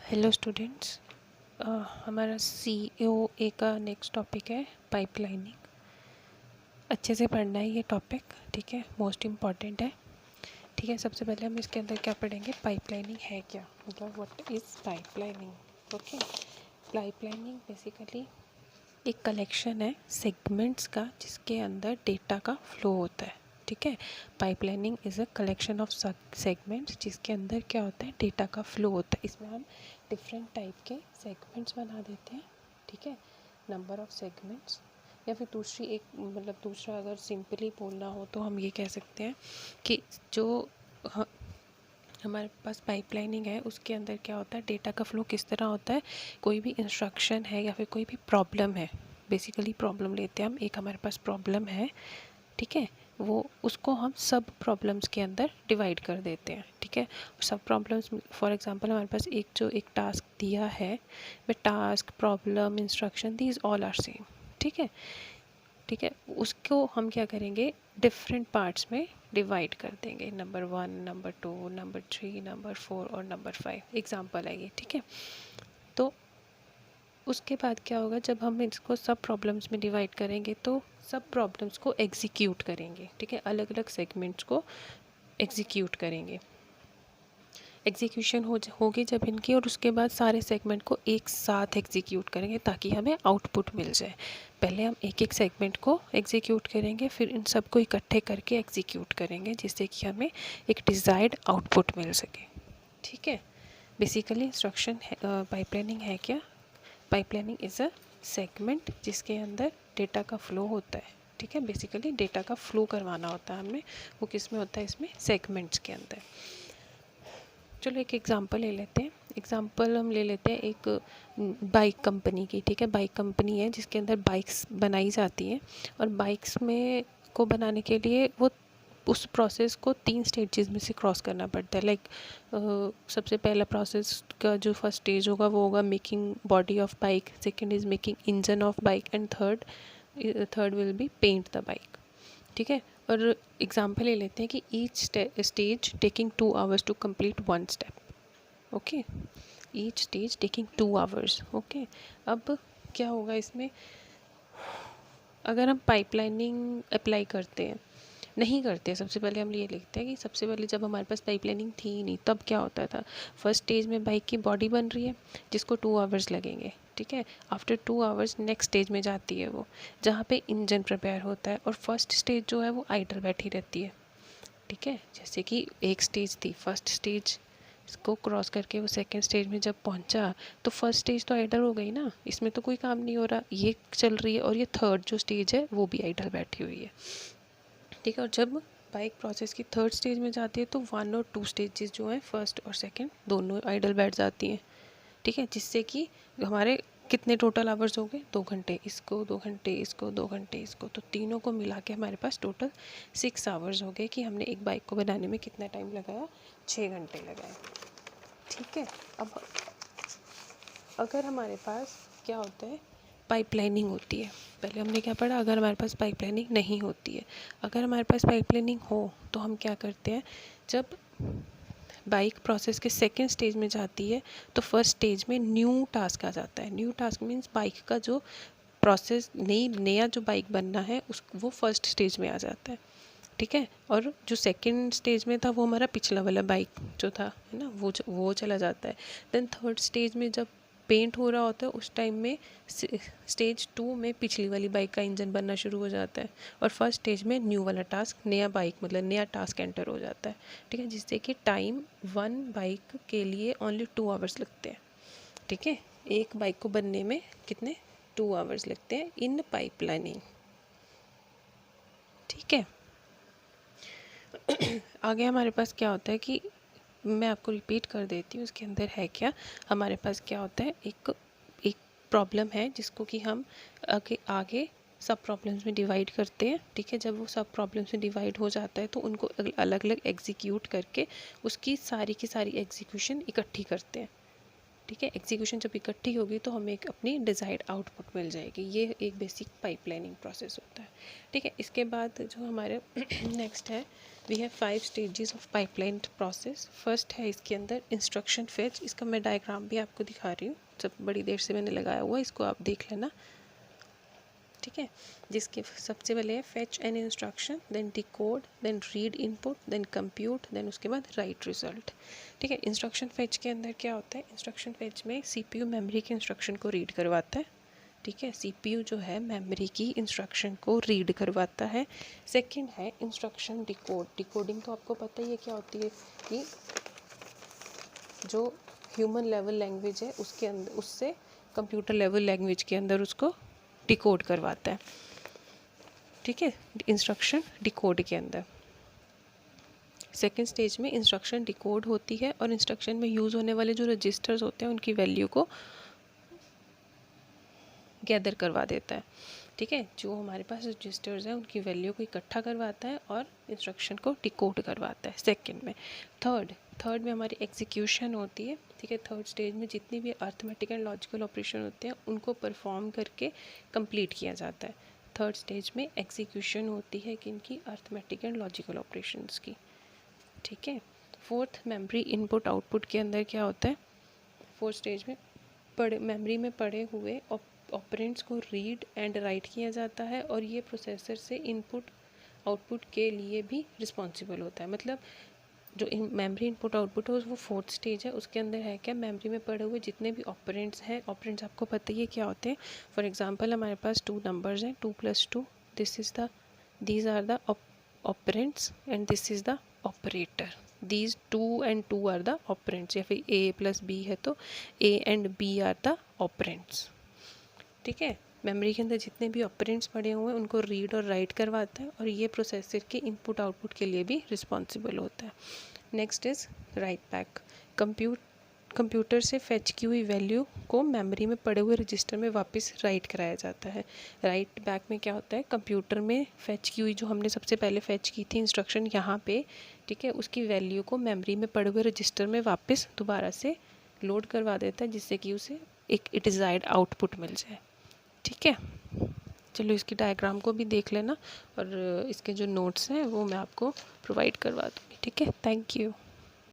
Hello students. हमारा COA का next topic है पाइपलाइनिंग। अच्छे से पढ़ना है ये टॉपिक, ठीक है, मोस्ट इम्पॉर्टेंट है। ठीक है, सबसे पहले हम इसके अंदर क्या पढ़ेंगे, पाइपलाइनिंग है क्या, मतलब what is pipelining. Okay, pipelining basically एक कलेक्शन है सेगमेंट्स का जिसके अंदर डेटा का फ्लो होता है। ठीक है, pipelining is a collection of segments जिसके अंदर क्या होता है, डेटा का फ्लो होता है। इसमें हम डिफरेंट टाइप के सेगमेंट्स बना देते हैं। ठीक है, नंबर ऑफ सेगमेंट्स, या फिर दूसरी एक मतलब दूसरा अगर सिंपली बोलना हो तो हम ये कह सकते हैं कि जो हमारे पास पाइपलाइनिंग है उसके अंदर क्या होता है, डेटा का फ्लो किस तरह होता है। कोई भी इंस्ट्रक्शन है या फिर कोई भी प्रॉब्लम है, बेसिकली प्रॉब्लम लेते हैं हम, एक हमारे पास प्रॉब्लम है, ठीक है, वो उसको हम सब प्रॉब्लम्स के अंदर डिवाइड कर देते हैं। ठीक है, सब प्रॉब्लम्स फॉर एग्जांपल हमारे पास एक टास्क दिया है, वे task problem instruction these all are same. ठीक है, ठीक है, उसको हम क्या करेंगे, डिफरेंट पार्ट्स में डिवाइड कर देंगे, नंबर 1, नंबर 2, नंबर 3, नंबर 4 और नंबर 5 एग्जांपल है ये। ठीक है, तो उसके बाद क्या होगा, जब हम इसको सब प्रॉब्लम्स में डिवाइड करेंगे तो सब प्रॉब्लम्स को एग्जीक्यूट करेंगे। ठीक है, अलग अलग सेगमेंट्स को एग्जीक्यूट करेंगे, एग्जीक्यूशन होगी जब इनकी, और उसके बाद सारे सेगमेंट को एक साथ एग्जीक्यूट करेंगे ताकि हमें आउटपुट मिल जाए। पहले हम एक एक सेगमेंट को एग्जीक्यूट करेंगे, फिर इन सबको इकट्ठे करके एग्जीक्यूट करेंगे जिससे कि हमें एक डिज़ायर्ड आउटपुट मिल सके। ठीक है, बेसिकली इंस्ट्रक्शन पाइपलाइनिंग है क्या, पाइपलाइनिंग इज़ अ सेगमेंट जिसके अंदर डेटा का फ्लो होता है। ठीक है, बेसिकली डेटा का फ्लो करवाना होता है हमें, वो किस में होता है, इसमें सेगमेंट्स के अंदर। चलो एक एग्ज़ाम्पल ले लेते हैं। एग्ज़ाम्पल हम ले लेते हैं एक बाइक कंपनी की। ठीक है, बाइक कंपनी है जिसके अंदर बाइक्स बनाई जाती हैं, और बाइक्स में को बनाने के लिए वो उस प्रोसेस को 3 स्टेजेस में से क्रॉस करना पड़ता है। लाइक सबसे पहला प्रोसेस का जो फर्स्ट स्टेज होगा वो होगा making body of bike, second is making engine of bike, and third will be paint the bike. ठीक है, और एग्जाम्पल ले लेते हैं कि each stage taking 2 hours to complete 1 step. Okay, each stage taking 2 hours. Okay, अब क्या होगा इसमें, अगर हम पाइपलाइनिंग अप्लाई करते हैं, नहीं करते हैं, सबसे पहले हम ये लिखते हैं कि सबसे पहले जब हमारे पास पाइपलाइनिंग थी ही नहीं तब क्या होता था, फर्स्ट स्टेज में बाइक की बॉडी बन रही है जिसको 2 आवर्स लगेंगे। ठीक है, आफ्टर 2 आवर्स नेक्स्ट स्टेज में जाती है वो, जहाँ पे इंजन प्रिपेयर होता है, और फर्स्ट स्टेज जो है वो आइडल बैठी रहती है। ठीक है, जैसे कि एक स्टेज थी, फर्स्ट स्टेज इसको क्रॉस करके वो सेकंड स्टेज में जब पहुंचा तो फर्स्ट स्टेज तो आइडल हो गई ना, इसमें तो कोई काम नहीं हो रहा, ये चल रही है, और ये थर्ड जो स्टेज है वो भी आइडल बैठी हुई है। ठीक है, और जब बाइक प्रोसेस की थर्ड स्टेज में जाती है तो 1 और 2 स्टेजेस जो हैं, फर्स्ट और सेकंड, दोनों आइडल बैठ जाती हैं। ठीक है, जिससे कि हमारे कितने टोटल आवर्स हो गए, 2 घंटे इसको, 2 घंटे इसको, 2 घंटे इसको, तो तीनों को मिला के हमारे पास टोटल 6 आवर्स हो गए कि हमने एक बाइक को बनाने में कितना टाइम लगाया, 6 घंटे लगाए। ठीक है, अब अगर हमारे पास क्या होता है, पाइपलाइनिंग होती है, पहले हमने क्या पढ़ा, अगर हमारे पास पाइपलाइनिंग नहीं होती है, अगर हमारे पास पाइपलाइनिंग हो तो हम क्या करते हैं, जब बाइक प्रोसेस के सेकेंड स्टेज में जाती है तो फर्स्ट स्टेज में न्यू टास्क आ जाता है। न्यू टास्क मीन्स बाइक का जो प्रोसेस, नया जो बाइक बनना है उस वो फर्स्ट स्टेज में आ जाता है। ठीक है, और जो सेकंड स्टेज में था वो हमारा पिछला वाला बाइक जो था, है ना, वो चला जाता है। देन थर्ड स्टेज में जब पेंट हो रहा होता है उस टाइम में स्टेज 2 में पिछली वाली बाइक का इंजन बनना शुरू हो जाता है, और फर्स्ट स्टेज में न्यू वाला टास्क, नया बाइक मतलब नया टास्क एंटर हो जाता है। ठीक है, जिससे कि टाइम 1 बाइक के लिए ओनली 2 आवर्स लगते हैं। ठीक है, एक बाइक को बनने में कितने, 2 आवर्स लगते हैं इन पाइपलाइनिंग। ठीक है, आगे हमारे पास क्या होता है कि मैं आपको रिपीट कर देती हूँ उसके अंदर है क्या। हमारे पास क्या होता है, एक एक प्रॉब्लम है जिसको कि हम आगे आगे सब प्रॉब्लम्स में डिवाइड करते हैं। ठीक है, जब वो सब प्रॉब्लम्स में डिवाइड हो जाता है तो उनको अलग अलग एग्जीक्यूट करके उसकी सारी की सारी एग्जीक्यूशन इकट्ठी करते हैं। ठीक है, एग्जीक्यूशन जब इकट्ठी होगी तो हमें एक अपनी डिज़ायर्ड आउटपुट मिल जाएगी। ये एक बेसिक पाइपलाइनिंग प्रोसेस होता है। ठीक है, इसके बाद जो हमारे नेक्स्ट है we have 5 stages of pipeline process. First है इसके अंदर इंस्ट्रक्शन फेच। इसका मैं डायग्राम भी आपको दिखा रही हूँ, सब बड़ी देर से मैंने लगाया हुआ है, इसको आप देख लेना, ठीक है। जिसके सबसे पहले है fetch an instruction, then decode, then read input, then compute, then उसके बाद राइट रिजल्ट, ठीक है। इंस्ट्रक्शन फेच के अंदर क्या होता है, इंस्ट्रक्शन फेच में सीपीयू मेमोरी के इंस्ट्रक्शन को रीड करवाता है, ठीक है। सीपीयू जो है मेमोरी की इंस्ट्रक्शन को रीड करवाता है। सेकंड है इंस्ट्रक्शन डिकोड। डिकोडिंग तो आपको पता ही है क्या होती है, कि जो ह्यूमन लेवल लैंग्वेज है उसके अंदर उससे कंप्यूटर लेवल लैंग्वेज के अंदर उसको डिकोड करवाता है, ठीक है, इंस्ट्रक्शन डिकोड के अंदर। सेकेंड स्टेज में इंस्ट्रक्शन डिकोड होती है और इंस्ट्रक्शन में यूज़ होने वाले जो रजिस्टर्स होते हैं उनकी वैल्यू को गैदर करवा देता है, ठीक है। जो हमारे पास रजिस्टर्स हैं उनकी वैल्यू को इकट्ठा करवाता है और इंस्ट्रक्शन को डिकोड करवाता है सेकंड में। थर्ड में हमारी एग्जीक्यूशन होती है, ठीक है। थर्ड स्टेज में जितनी भी अर्थमेटिक एंड लॉजिकल ऑपरेशन होते हैं उनको परफॉर्म करके कंप्लीट किया जाता है। थर्ड स्टेज में एग्जीक्यूशन होती है कि इनकी अर्थमेटिक एंड लॉजिकल ऑपरेशंस की, ठीक है। फोर्थ मेमोरी इनपुट आउटपुट के अंदर क्या होता है, फोर्थ स्टेज में मेमोरी में पड़े हुए ऑपरेंड्स को रीड एंड राइट किया जाता है और ये प्रोसेसर से इनपुट आउटपुट के लिए भी रिस्पॉन्सिबल होता है। मतलब जो मेमोरी इनपुट आउटपुट है वो फोर्थ स्टेज है, उसके अंदर है क्या, मेमोरी में पड़े हुए जितने भी ऑपरेंड्स हैं, ऑपरेंड्स आपको पता ही है क्या होते हैं। फॉर एग्जांपल हमारे पास 2 नंबर्स हैं, 2 + 2, these are the operands and this is the operator. These 2 and 2 are the operands, या फिर A + B है तो A and B are the operands, ठीक है। मेमोरी के अंदर जितने भी ऑपरेंड्स पड़े हुए हैं उनको रीड और राइट करवाता है और ये प्रोसेसर के इनपुट आउटपुट के लिए भी रिस्पॉन्सिबल होता है। Next is right back. Computer से फेच की हुई वैल्यू को मेमोरी में पड़े हुए रजिस्टर में वापस राइट कराया जाता है। राइट बैक में क्या होता है, कंप्यूटर में फेच की हुई जो हमने सबसे पहले फेच की थी इंस्ट्रक्शन यहाँ पे, ठीक है, उसकी वैल्यू को मेमोरी में पड़े हुए रजिस्टर में वापस दोबारा से लोड करवा देता है जिससे कि उसे एक डिज़ायर्ड आउटपुट मिल जाए, ठीक है। चलो इसकी डायग्राम को भी देख लेना और इसके जो नोट्स हैं वो मैं आपको प्रोवाइड करवा दूँगी, ठीक है। Thank you.